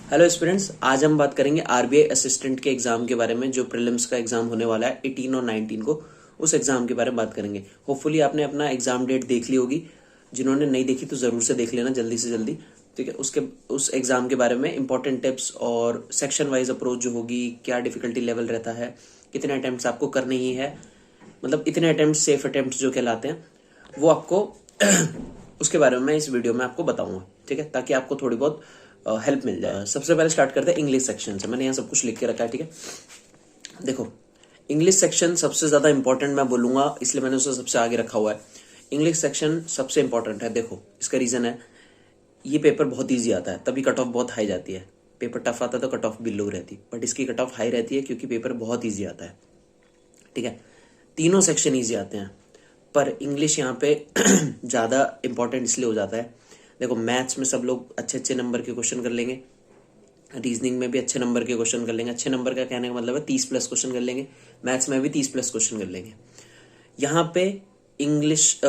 Hello students, आज हम बात करेंगे आरबीआई असिस्टेंट के एग्जाम के बारे में। जो प्रीलिम्स का एग्जाम होने वाला है 18 और 19 को, उस एग्जाम के बारे में बात करेंगे। होपफुली आपने अपना एग्जाम डेट देख ली होगी। जिन्होंने नहीं देखी तो जरूर से देख लेना जल्दी से जल्दी, ठीक है। उस एग्जाम के बारे में इंपॉर्टेंट टिप्स और सेक्शन वाइज अप्रोच जो होगी, क्या डिफिकल्टी लेवल रहता है, कितने अटेम्प्ट आपको करने ही है, मतलब इतने अटेम्प्ट सेफ अटेम्प्ट जो कहलाते हैं, वो आपको उसके बारे में मैं इस वीडियो में आपको बताऊंगा, ठीक है, ताकि आपको थोड़ी बहुत हेल्प मिल जाए। सबसे पहले स्टार्ट करते हैं इंग्लिश सेक्शन से। मैंने यहाँ सब कुछ लिख के रखा है, ठीक है। देखो, इंग्लिश सेक्शन सबसे ज्यादा इंपॉर्टेंट मैं बोलूंगा, इसलिए मैंने उसे सबसे आगे रखा हुआ है। इंग्लिश सेक्शन सबसे इंपॉर्टेंट है। देखो, इसका रीजन है, ये पेपर बहुत ईजी आता है, तभी कट ऑफ बहुत हाई जाती है। पेपर टफ आता है तो कट ऑफ भी लो रहती, बट इसकी कट ऑफ हाई रहती है क्योंकि पेपर बहुत ईजी आता है, ठीक है। तीनों सेक्शन ईजी आते हैं, पर इंग्लिश यहाँ पे ज्यादा इंपॉर्टेंट इसलिए हो जाता है। देखो, मैथ्स में सब लोग अच्छे अच्छे नंबर के क्वेश्चन कर लेंगे, रीजनिंग में भी अच्छे नंबर के क्वेश्चन कर लेंगे। अच्छे नंबर का कहने का मतलब है 30+ क्वेश्चन कर लेंगे। मैथ्स में भी 30+ क्वेश्चन कर लेंगे। यहाँ पे इंग्लिश,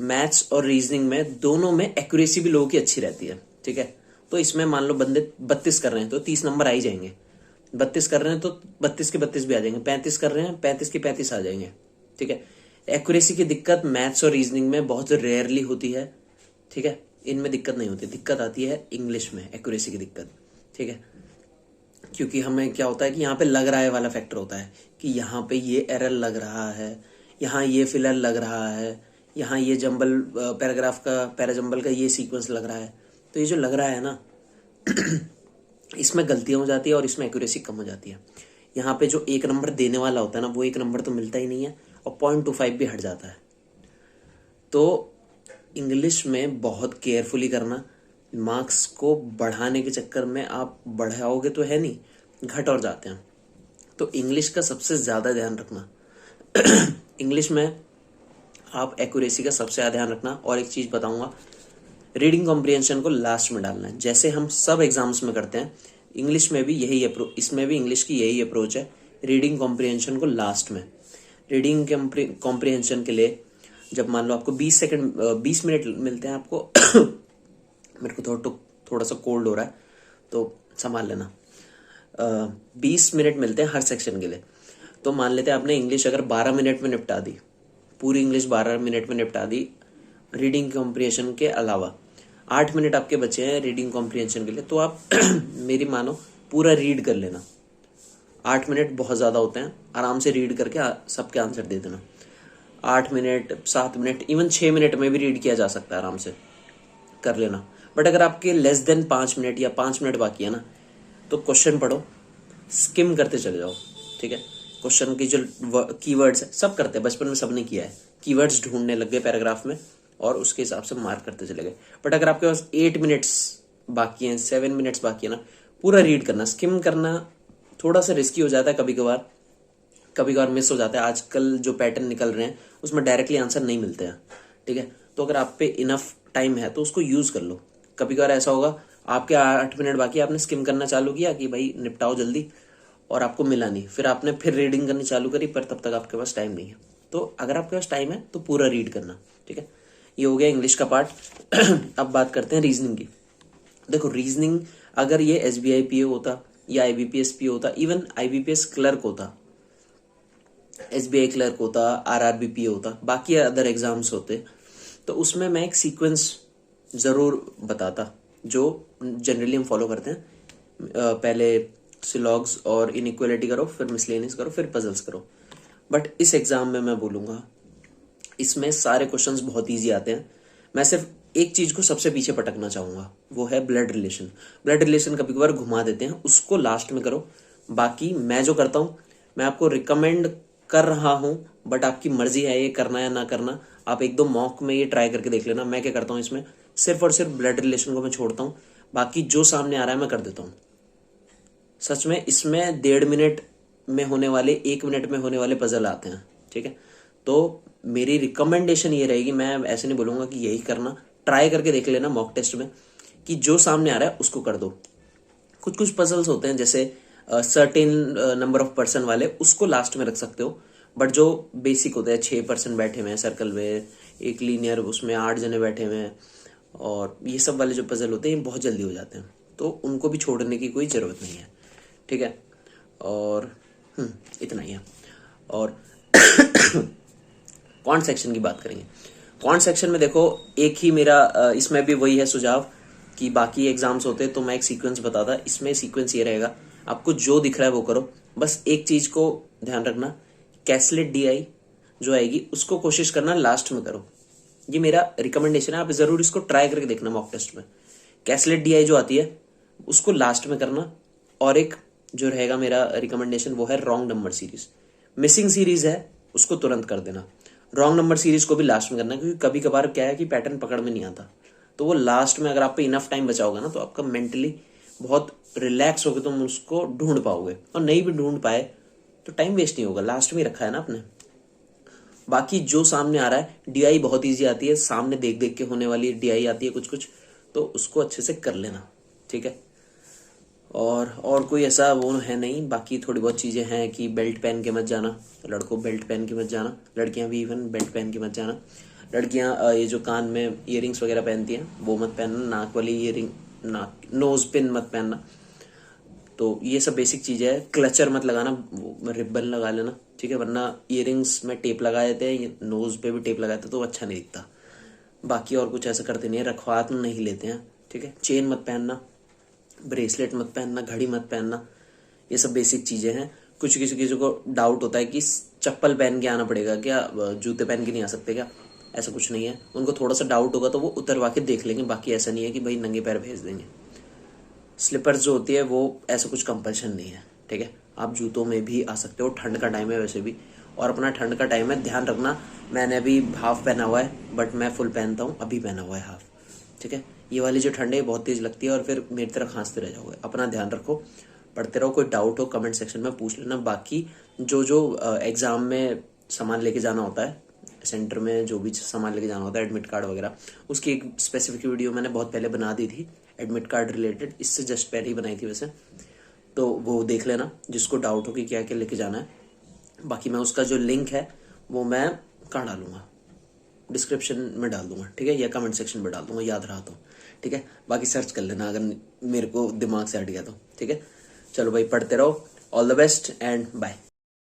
मैथ्स और रीजनिंग में दोनों में एक्यूरेसी भी लोगों की अच्छी रहती है, ठीक है। तो इसमें मान लो बंदे 32 कर रहे हैं तो 30 नंबर आ ही जाएंगे। 32 कर रहे हैं तो 32 के 32 भी आ जाएंगे। 35 कर रहे हैं, 35 के 35 आ जाएंगे, ठीक है। एक्यूरेसी की दिक्कत मैथ्स और रीजनिंग में बहुत रेयरली होती है, ठीक है। इनमें दिक्कत नहीं होती, दिक्कत आती है इंग्लिश में, एक्यूरेसी की दिक्कत, ठीक है। क्योंकि हमें क्या होता है कि यहाँ पे लग रहा है वाला फैक्टर होता है कि यहाँ पे ये एरर लग रहा है, यहाँ ये फिलर लग रहा है, यहाँ ये जंबल पैराग्राफ का, पैराजंबल का ये सीक्वेंस लग रहा है। तो ये जो लग रहा है ना, इसमें गलतियां हो जाती है और इसमें एक्यूरेसी कम हो जाती है। यहाँ पे जो 1 नंबर देने वाला होता है ना, वो 1 नंबर तो मिलता ही नहीं है और 0.25 भी हट जाता है। तो इंग्लिश में बहुत केयरफुली करना। मार्क्स को बढ़ाने के चक्कर में आप बढ़ाओगे तो है नहीं, घट और जाते हैं। तो इंग्लिश का सबसे ज्यादा ध्यान रखना। इंग्लिश में आप एक्यूरेसी का सबसे ज्यादा ध्यान रखना। और एक चीज बताऊंगा, रीडिंग कॉम्प्रिहेंशन को लास्ट में डालना है, जैसे हम सब एग्जाम्स में करते हैं। इंग्लिश में भी यही अप्रोच, इसमें भी इंग्लिश की यही अप्रोच है, रीडिंग कॉम्प्रिहेंशन को लास्ट में। रीडिंग कॉम्प्रिहेंशन के लिए जब मान लो आपको 20 मिनट मिलते हैं आपको मेरे को थोड़ा सा कोल्ड हो रहा है तो संभाल लेना। 20 मिनट मिलते हैं हर सेक्शन के लिए। तो मान लेते हैं आपने इंग्लिश अगर 12 मिनट में निपटा दी, पूरी इंग्लिश 12 मिनट में निपटा दी रीडिंग कॉम्प्रिहेंशन के अलावा, 8 मिनट आपके बचे हैं रीडिंग कॉम्प्रिहेंशन के लिए। तो आप मेरी मानो पूरा रीड कर लेना। 8 मिनट बहुत ज्यादा होते हैं, आराम से रीड करके सबके आंसर दे देना। 8 मिनट, 7 मिनट, इवन 6 मिनट में भी रीड किया जा सकता है, आराम से कर लेना। बट अगर आपके लेस देन 5 मिनट या 5 मिनट बाकी है ना, तो क्वेश्चन पढ़ो, स्किम करते चले जाओ, ठीक है। क्वेश्चन की जो कीवर्ड्स है, सब करते हैं, बचपन में सबने किया है। कीवर्ड्स ढूंढने लग गए पैराग्राफ में और उसके हिसाब से मार्क करते चले गए। बट अगर आपके पास 8 मिनट्स बाकी हैं, 7 मिनट्स बाकी है ना, पूरा रीड करना। स्किम करना थोड़ा सा रिस्की हो जाता है, कभी कभार मिस हो जाता है। आजकल जो पैटर्न निकल रहे हैं उसमें डायरेक्टली आंसर नहीं मिलते हैं, ठीक है। तो अगर आप पे इनफ टाइम है तो उसको यूज कर लो। कभी कभार ऐसा होगा, आपके 8 मिनट बाकी, आपने स्किम करना चालू किया कि भाई निपटाओ जल्दी, और आपको मिला नहीं, फिर आपने फिर रीडिंग करनी चालू करी, पर तब तक आपके पास टाइम नहीं है। तो अगर आपके पास टाइम है तो पूरा रीड करना, ठीक है। ये हो गया इंग्लिश का पार्ट। अब बात करते हैं रीजनिंग की। देखो, रीजनिंग अगर ये SBI PO होता या IBPS PO होता, इवन IBPS क्लर्क होता, SBI क्लर्क होता, RRB PO होता, बाकी अदर एग्जाम्स होते, तो उसमें मैं एक सीक्वेंस जरूर बताता जो जनरली हम फॉलो करते हैं। पहले सिलॉग्स और इनइक्वालिटी करो, फिर मिसलेनियस करो, फिर पजल्स करो। बट इस एग्जाम में मैं बोलूंगा, इसमें सारे क्वेश्चंस बहुत इजी आते हैं। मैं सिर्फ एक चीज को सबसे पीछे पटकना चाहूंगा, वो है ब्लड रिलेशन। ब्लड रिलेशन कभी कभार घुमा देते हैं, उसको लास्ट में करो। बाकी मैं जो करता हूं, मैं आपको रिकमेंड कर रहा हूं, बट आपकी मर्जी है ये करना या ना करना। आप 1-2 मॉक में ये ट्राई करके देख लेना। मैं क्या करता हूं, इसमें सिर्फ और सिर्फ ब्लड रिलेशन को मैं छोड़ता हूं, बाकी जो सामने आ रहा है मैं कर देता हूं। सच में इसमें 1.5 मिनट में होने वाले, 1 मिनट में होने वाले पजल आते हैं, ठीक है। तो मेरी रिकमेंडेशन ये रहेगी, मैं ऐसे नहीं बोलूंगा कि यही करना, ट्राई करके देख लेना मॉक टेस्ट में कि जो सामने आ रहा है उसको कर दो। कुछ पजल्स होते हैं जैसे सर्टेन नंबर ऑफ पर्सन वाले, उसको लास्ट में रख सकते हो। बट जो बेसिक होते हैं, 6 पर्सन बैठे हुए हैं सर्कल में, एक लीनियर उसमें 8 जने बैठे हुए हैं, और ये सब वाले जो पजल होते हैं ये बहुत जल्दी हो जाते हैं, तो उनको भी छोड़ने की कोई ज़रूरत नहीं है, ठीक है। और इतना ही है। और क्वांट सेक्शन की बात करेंगे। क्वांट सेक्शन में देखो, एक ही मेरा इसमें भी वही है सुझाव कि बाकी एग्जाम्स होते तो मैं एक सीक्वेंस बताता, इसमें सीक्वेंस ये रहेगा, आपको जो दिख रहा है वो करो। बस एक चीज को ध्यान रखना, कैसलेट DI जो आएगी उसको कोशिश करना लास्ट में करो। ये मेरा रिकमेंडेशन है, आप जरूर इसको ट्राई करके देखना मॉक टेस्ट में। कैसलेट DI जो आती है उसको लास्ट में करना। और एक जो रहेगा मेरा रिकमेंडेशन वो है wrong number series. Missing series है उसको तुरंत कर देना, रॉन्ग नंबर सीरीज को भी लास्ट में करना, क्योंकि कभी कभार क्या है कि पैटर्न पकड़ में नहीं आता। तो वो लास्ट में अगर आप पे इनफ टाइम बचा होगा ना तो आपका मेंटली बहुत रिलैक्स होकर तुम उसको ढूंढ पाओगे। और नहीं भी ढूंढ पाए तो टाइम वेस्ट नहीं होगा, लास्ट में रखा है ना आपने। बाकी जो सामने आ रहा है, DI बहुत ईजी आती है, सामने देख देख के होने वाली DI आती है कुछ कुछ, तो उसको अच्छे से कर लेना, ठीक है। और कोई ऐसा वो है नहीं। बाकी थोड़ी बहुत चीज़ें हैं कि बेल्ट पहन के मत जाना, लड़कों बेल्ट पहन के मत जाना, लड़कियां भी इवन बेल्ट पहन के मत जाना। लड़कियां ये जो कान में इयरिंग्स वगैरह पहनती हैं वो मत पहनना, नाक वाली इयरिंग, नाक नोज पिन मत पहनना। तो ये सब बेसिक चीज़ें हैं। क्लचर मत लगाना, रिबन लगा लेना, ठीक है, वरना इयरिंग्स में टेप लगा देते हैं, नोज पे भी टेप लगाते तो अच्छा नहीं दिखता। बाकी और कुछ ऐसा करते नहीं है, रखवात नहीं लेते हैं, ठीक है। चेन मत पहनना, ब्रेसलेट मत पहनना, घड़ी मत पहनना, ये सब बेसिक चीजें हैं। कुछ किसी को डाउट होता है कि चप्पल पहन के आना पड़ेगा क्या, जूते पहन के नहीं आ सकते क्या, ऐसा कुछ नहीं है। उनको थोड़ा सा डाउट होगा तो वो उतरवा के देख लेंगे, बाकी ऐसा नहीं है कि भाई नंगे पैर भेज देंगे। स्लीपर्स जो होती है वो ऐसा कुछ कंपल्शन नहीं है, ठीक है। आप जूतों में भी आ सकते हो, ठंड का टाइम है वैसे भी, और अपना ठंड का टाइम है, ध्यान रखना। मैंने अभी हाफ पहना हुआ है, बट मैं फुल पहनता हूँ, अभी पहना हुआ है हाफ, ठीक है। ये वाली जो ठंड है बहुत तेज लगती है और फिर मेरी तरह खांसते रह जाओगे। अपना ध्यान रखो, पढ़ते रहो। कोई डाउट हो कमेंट सेक्शन में पूछ लेना। बाकी जो एग्जाम में सामान लेके जाना होता है, सेंटर में जो भी सामान लेके जाना होता है, एडमिट कार्ड वगैरह, उसकी एक स्पेसिफिक वीडियो मैंने बहुत पहले बना दी थी, एडमिट कार्ड रिलेटेड, इससे जस्ट पहले ही बनाई थी वैसे, तो वो देख लेना जिसको डाउट हो कि क्या क्या लेके जाना है। बाकी मैं उसका जो लिंक है वो मैं कहाँ डालूंगा, डिस्क्रिप्शन में डाल दूंगा, ठीक है, या कमेंट सेक्शन में डाल दूंगा, याद रहा तो, ठीक है। बाकी सर्च कर लेना अगर मेरे को दिमाग से हट गया तो, ठीक है। चलो भाई, पढ़ते रहो। All the best and bye.